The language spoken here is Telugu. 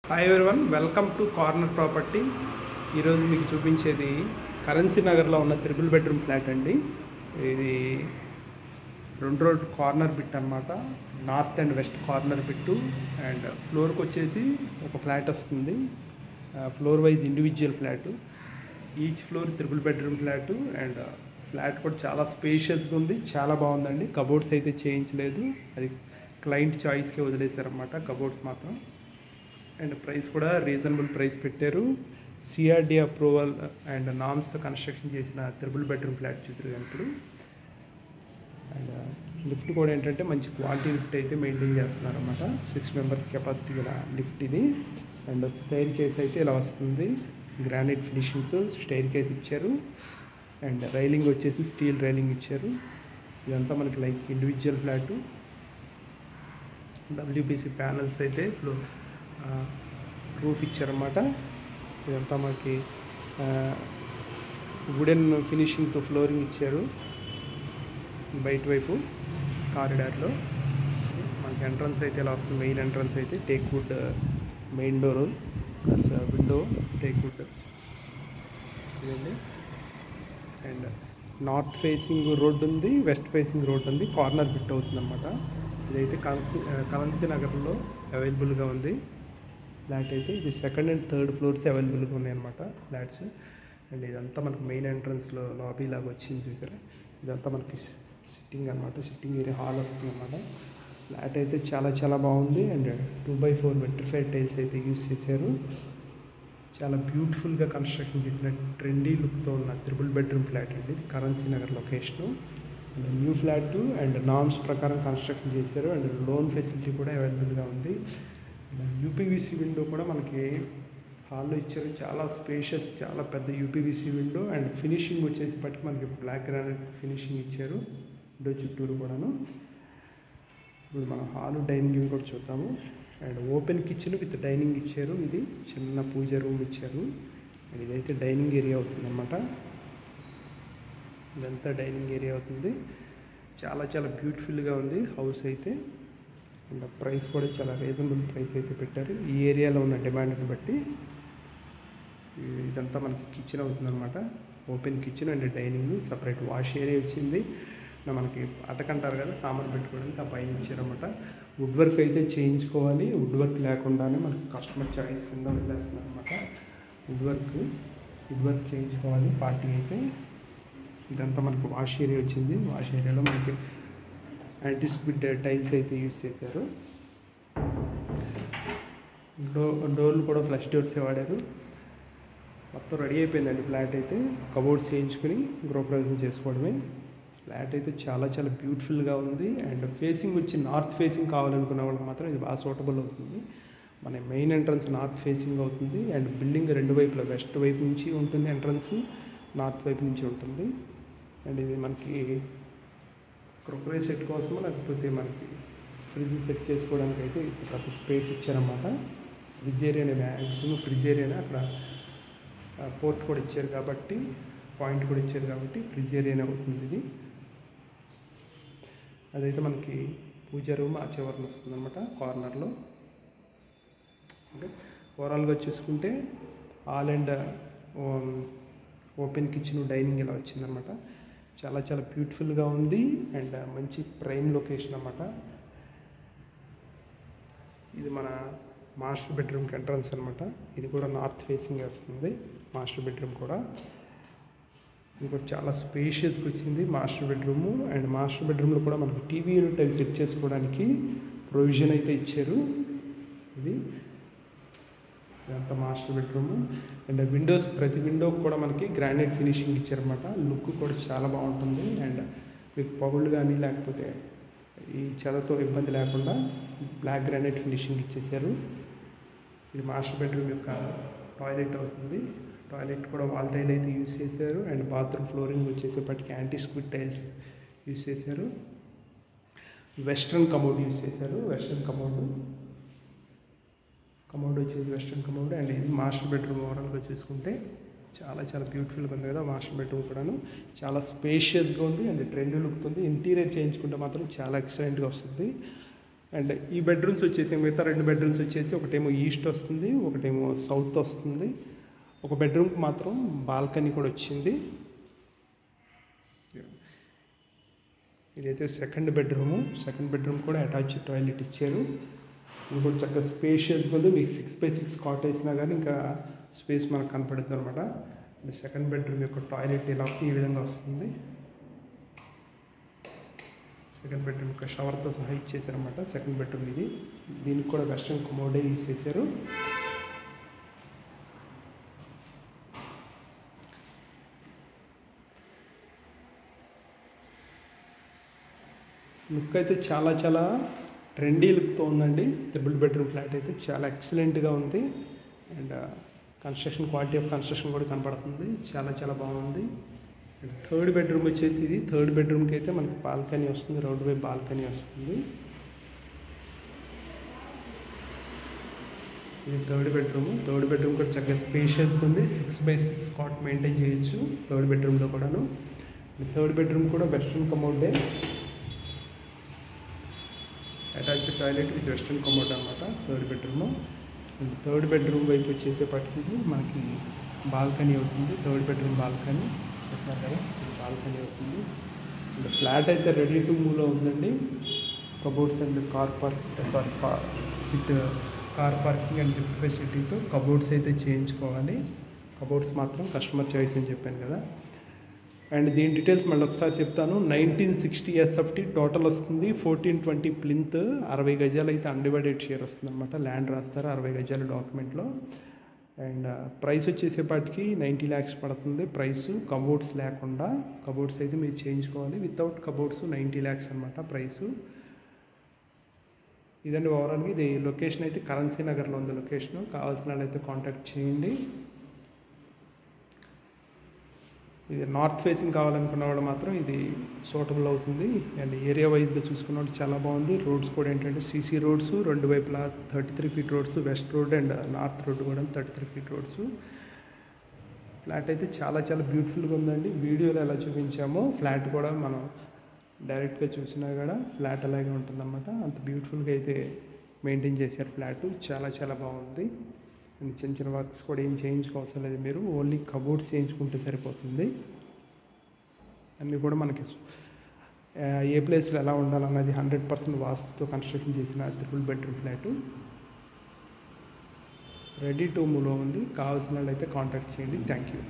Hi everyone, welcome to corner property. ఈరోజు మీకు చూపించేది కరెన్సీ నగర్లో ఉన్న త్రిబుల్ బెడ్రూమ్ ఫ్లాట్ అండి. ఇది రెండు రోడ్ కార్నర్ బిట్ అనమాట. North and west corner bit. And ఫ్లోర్కి వచ్చేసి ఒక ఫ్లాట్ వస్తుంది. Floor wise individual flat. Each floor triple bedroom flat. And flat కూడా చాలా స్పేషియస్గా ఉంది, చాలా బాగుందండి. కబోర్డ్స్ అయితే చేయించలేదు, అది క్లయింట్ చాయిస్కే వదిలేశారన్నమాట కబోర్డ్స్ మాత్రం. అండ్ ప్రైస్ కూడా రీజనబుల్ ప్రైస్ పెట్టారు. సిఆర్డి అప్రూవల్ అండ్ నామ్స్తో కన్స్ట్రక్షన్ చేసిన త్రిబుల్ బెడ్రూమ్ ఫ్లాట్ చూద్దరు ఇప్పుడు. అండ్ లిఫ్ట్ కూడా ఏంటంటే మంచి క్వాలిటీ లిఫ్ట్ అయితే మెయింటైన్ చేస్తున్నారు అన్నమాట. 6 మెంబర్స్ కెపాసిటీ గల లిఫ్ట్ ఇది. అండ్ స్టైర్ కేస్ అయితే ఇలా వస్తుంది, గ్రానైట్ ఫినిషింగ్తో స్టైర్ కేస్ ఇచ్చారు. అండ్ రైలింగ్ వచ్చేసి స్టీల్ రైలింగ్ ఇచ్చారు. ఇదంతా మనకి like individual flat. WPC panels అయితే రూఫ్ ఇచ్చారన్నమాట. ఇదంతా మనకి వుడెన్ ఫినిషింగ్తో ఫ్లోరింగ్ ఇచ్చారు. బయట వైపు కారిడార్లో మనకి ఎంట్రన్స్ అయితే ఇలా వస్తుంది. మెయిన్ ఎంట్రన్స్ అయితే teak wood main door plus window teak wood ఇదండి. అండ్ నార్త్ ఫేసింగ్ రోడ్ ఉంది, వెస్ట్ ఫేసింగ్ రోడ్ ఉంది. కార్నర్ బిట్ అవుతుంది అన్నమాట. ఇదైతే కరెన్సీ నగర్లో అవైలబుల్గా ఉంది ఫ్లాట్ అయితే. ఇది సెకండ్ అండ్ థర్డ్ ఫ్లోర్స్ అవైలబుల్గా ఉన్నాయన్నమాట ఫ్లాట్స్. అండ్ ఇదంతా మనకు మెయిన్ ఎంట్రన్స్లో లాబీ లాగా వచ్చింది చూసారా. ఇదంతా మనకి సిట్టింగ్ అనమాట, సిట్టింగ్ ఏరియా హాల్ వస్తుంది అన్నమాట. ఫ్లాట్ అయితే చాలా చాలా బాగుంది. అండ్ 2x4 వెట్రిఫైడ్ టైల్స్ అయితే యూజ్ చేశారు. చాలా బ్యూటిఫుల్గా కన్స్ట్రక్షన్ చేసిన ట్రెండీ లుక్తో ఉన్న త్రిబుల్ బెడ్రూమ్ ఫ్లాట్ అండి. ఇది currency Nagar location. And new flat and norms ప్రకారం కన్స్ట్రక్షన్ చేశారు. అండ్ లోన్ ఫెసిలిటీ కూడా అవైలబుల్గా ఉంది. యూపీవీసీ విండో కూడా మనకి హాల్లో ఇచ్చారు. చాలా స్పేషియస్, చాలా పెద్ద యూపీవీసీ విండో. అండ్ ఫినిషింగ్ వచ్చేసేపటికి మనకి బ్లాక్ గ్రానైట్ ఫినిషింగ్ ఇచ్చారు విండో చుట్టూరు కూడాను. ఇప్పుడు మనం హాలు డైనింగ్ కూడా చూద్దాము. And open kitchen with dining ఇచ్చారు. ఇది చిన్న పూజ రూమ్ ఇచ్చారు. అండ్ ఇదైతే డైనింగ్ ఏరియా అవుతుంది అన్నమాట. ఇదంతా డైనింగ్ ఏరియా అవుతుంది. చాలా చాలా బ్యూటిఫుల్గా ఉంది హౌస్ అయితే. అండ్ ప్రైస్ కూడా చాలా రీజనబుల్ ప్రైస్ అయితే పెట్టారు ఈ ఏరియాలో ఉన్న డిమాండ్ని బట్టి. ఇదంతా మనకి కిచెన్ అవుతుంది అనమాట. Open kitchen and dining, separate wash area వచ్చింది. మనకి అటకంటారు కదా సామాన్ పెట్టుకోవడానికి, ఆ పైన ఇచ్చారన్నమాట. వుడ్ వర్క్ అయితే చేయించుకోవాలి. వుడ్ వర్క్ లేకుండానే మనకి కస్టమర్ చాయిస్ కింద వదిలేస్తున్నారు అనమాట. వుడ్ వర్క్ చేయించుకోవాలి పార్టీ అయితే. ఇదంతా మనకు వాష్ ఏరియా వచ్చింది. వాష్ ఏరియాలో మనకి యాంటీ స్క్విడ్ టైల్స్ అయితే యూజ్ చేశారు. డోర్లు కూడా ఫ్లష్ డోర్సే వాడారు. మొత్తం రెడీ అయిపోయిందండి ఫ్లాట్ అయితే. కబోర్డ్స్ చేయించుకుని గృహప్రవేశం చేసుకోవడమే. ఫ్లాట్ అయితే చాలా చాలా బ్యూటిఫుల్గా ఉంది. అండ్ ఫేసింగ్ వచ్చి నార్త్ ఫేసింగ్ కావాలనుకున్న వాళ్ళకి మాత్రం ఇది బాగా సూటబుల్ అవుతుంది. మన మెయిన్ ఎంట్రన్స్ నార్త్ ఫేసింగ్ అవుతుంది. అండ్ బిల్డింగ్ రెండు వైపులా, వెస్ట్ వైపు నుంచి ఉంటుంది ఎంట్రన్స్, నార్త్ వైపు నుంచి ఉంటుంది. అండ్ ఇది మనకి క్రోకరీ సెట్ కోసమో లేకపోతే మనకి ఫ్రిడ్జ్ సెట్ చేసుకోవడానికి అయితే పెద్ద స్పేస్ ఇచ్చారన్నమాట. ఫ్రిడ్జ్ ఏరియానే, మ్యాక్సిమం ఫ్రిడ్జ్ ఏరియానే. అక్కడ పోర్ట్ కూడా ఇచ్చారు కాబట్టి, పాయింట్ కూడా ఇచ్చారు కాబట్టి ఫ్రిడ్జ్ ఏరియానే అవుతుంది ఇది. అదైతే మనకి పూజ రూమ్ ఆ చివరన వస్తుంది అనమాట, కార్నర్లో. ఓకే, ఓవరాల్గా చూసుకుంటే hall and open kitchen dining ఇలా వచ్చిందనమాట. చాలా చాలా బ్యూటిఫుల్గా ఉంది. అండ్ మంచి ప్రైమ్ లొకేషన్ అన్నమాట. ఇది మన మాస్టర్ బెడ్రూమ్కి ఎంట్రన్స్ అనమాట. ఇది కూడా నార్త్ ఫేసింగ్ వస్తుంది మాస్టర్ బెడ్రూమ్ కూడా. ఇది కూడా చాలా స్పేషియస్గా వచ్చింది మాస్టర్ బెడ్రూము. అండ్ మాస్టర్ బెడ్రూమ్లో కూడా మనకి టీవీ యూనిట్ అవి సెట్ చేసుకోవడానికి ప్రొవిజన్ అయితే ఇచ్చారు. ఇదంతా మాస్టర్ బెడ్రూము. అండ్ విండోస్, ప్రతి విండోకి కూడా మనకి గ్రానైట్ ఫినిషింగ్ ఇచ్చారన్నమాట. లుక్ కూడా చాలా బాగుంటుంది. అండ్ మీకు పగుళ్ళు కానీ లేకపోతే ఈ చెదతో ఇబ్బంది లేకుండా బ్లాక్ గ్రానైట్ ఫినిషింగ్ ఇచ్చేసారు. ఇది మాస్టర్ బెడ్రూమ్ యొక్క టాయిలెట్ అవుతుంది. టాయిలెట్ కూడా వాల్ టైల్ అయితే యూజ్ చేశారు. అండ్ బాత్రూమ్ ఫ్లోరింగ్ వచ్చేసేపటికి యాంటీ స్క్విడ్ టైల్స్ యూజ్ చేశారు. వెస్ట్రన్ కమోడ్ యూజ్ చేశారు. వెస్ట్రన్ కమోడ్ వచ్చేసి వెస్ట్రన్ కమోడ్. అండ్ ఇది మాస్టర్ బెడ్రూమ్ ఓవరాల్గా చూసుకుంటే చాలా చాలా బ్యూటిఫుల్గా ఉంది కదా మాస్టర్ బెడ్రూమ్ కూడాను. చాలా స్పేషియస్గా ఉంది అండ్ ట్రెండ్ లుక్ ఉంది. ఇంటీరియర్ చేయించుకుంటే మాత్రం చాలా ఎక్సలెంట్గా వస్తుంది. అండ్ ఈ బెడ్రూమ్స్ వచ్చేసి మిగతా 2 బెడ్రూమ్స్ వచ్చేసి ఒకటేమో ఈస్ట్ వస్తుంది, ఒకటేమో సౌత్ వస్తుంది. ఒక బెడ్రూమ్కి మాత్రం బాల్కనీ కూడా వచ్చింది. ఇదైతే సెకండ్ బెడ్రూమ్ కూడా అటాచ్డ్ టాయిలెట్ ఇచ్చారు. ఇది కూడా చక్కగా స్పేషియస్గా ఉంది. మీకు 6x6 కాట్ వేసినా కానీ ఇంకా స్పేస్ మనకు కనపడుతుంది అనమాట. సెకండ్ బెడ్రూమ్ యొక్క టాయిలెట్ ఇలా ఈ విధంగా వస్తుంది. సెకండ్ బెడ్రూమ్ యొక్క షవర్తో సహా ఇచ్చేసారనమాట. సెకండ్ బెడ్రూమ్ ఇది. దీనికి కూడా వెస్ట్రన్ కమోడే యూజ్ చేశారు. లుక్ అయితే చాలా చాలా ట్రెండీ లుక్తో ఉందండి. 3 బెడ్రూమ్ ఫ్లాట్ అయితే చాలా ఎక్సలెంట్గా ఉంది. And construction quality of construction కూడా కనపడుతుంది. చాలా చాలా బాగుంది. అండ్ థర్డ్ బెడ్రూమ్ వచ్చేసి ఇది. థర్డ్ బెడ్రూమ్కి అయితే మనకి బాల్కనీ వస్తుంది, రోడ్ వే బాల్కనీ వస్తుంది. ఇది థర్డ్ బెడ్రూమ్ కూడా చక్కగా స్పేషియస్ ఉంది. 6x6 కాట్ మెయింటైన్ చేయొచ్చు థర్డ్ బెడ్రూమ్లో కూడాను. థర్డ్ బెడ్రూమ్ కూడా వెస్ట్రన్ కమోడే, attached toilet with western commode అనమాట third bedroom. And third bedroom వైపు వచ్చేసేపటికి మనకి బాల్కనీ అవుతుంది. థర్డ్ బెడ్రూమ్ బాల్కనీ బాల్కనీ అవుతుంది. అండ్ ఫ్లాట్ అయితే రెడీ టు మూవ్లో ఉందండి. Cupboards and car parking and lift ఫెసిలిటీతో కబోర్డ్స్ అయితే చేయించుకోవాలి. కబోర్డ్స్ మాత్రం కస్టమర్ చాయిస్ అని చెప్పాను కదా. అండ్ దీని డీటెయిల్స్ మళ్ళీ ఒకసారి చెప్తాను. 1960 SFT టోటల్ వస్తుంది. 1420 ప్లింత్, 60 గజాలు అయితే అన్డివైడెడ్ షేర్ వస్తుంది అనమాట. ల్యాండ్ రాస్తారు 60 గజాల డాక్యుమెంట్లో. అండ్ ప్రైస్ వచ్చేసేపాటికి 90 lakhs పడుతుంది ప్రైస్, కబోర్డ్స్ లేకుండా. కబోర్డ్స్ అయితే మీరు చేయించుకోవాలి. వితౌట్ కబోర్డ్స్ 90 lakhs అనమాట ప్రైసు. ఇదండి ఓవరాల్గా. ఇది లొకేషన్ అయితే కరెన్సీ నగర్లో ఉంది లొకేషను. కావాల్సిన వాళ్ళైతే కాంటాక్ట్ చేయండి. ఇది నార్త్ ఫేసింగ్ కావాలనుకున్న వాళ్ళు మాత్రం ఇది సూటబుల్ అవుతుంది. అండ్ ఏరియా వైజ్గా చూసుకున్న వాళ్ళు చాలా బాగుంది. రోడ్స్ కూడా ఏంటంటే సీసీ రోడ్స్, 2 వైపులా 33 feet roads, west road and north road కూడా 33 feet రోడ్స్. ఫ్లాట్ అయితే చాలా చాలా బ్యూటిఫుల్గా ఉందండి. వీడియోలో ఎలా చూపించామో ఫ్లాట్ కూడా మనం డైరెక్ట్గా చూసినా కూడా ఫ్లాట్ అలాగే ఉంటుందన్నమాట. అంత బ్యూటిఫుల్గా అయితే మెయింటైన్ చేశారు ఫ్లాట్. చాలా చాలా బాగుంది. అండ్ చిన్న చిన్న వర్క్స్ కూడా ఏం చేయించుకోవసరం లేదు. మీరు ఓన్లీ కబోర్డ్స్ చేయించుకుంటే సరిపోతుంది. అన్నీ కూడా మనకి ఏ ప్లేస్లో ఎలా ఉండాలన్నది 100% వాస్తుతో కన్స్ట్రక్షన్ చేసిన 3 బెడ్రూమ్ ఫ్లాటు రెడీ టు మూవ్లో ఉంది. కావాల్సిన వాళ్ళు అయితే కాంటాక్ట్ చేయండి. Thank you.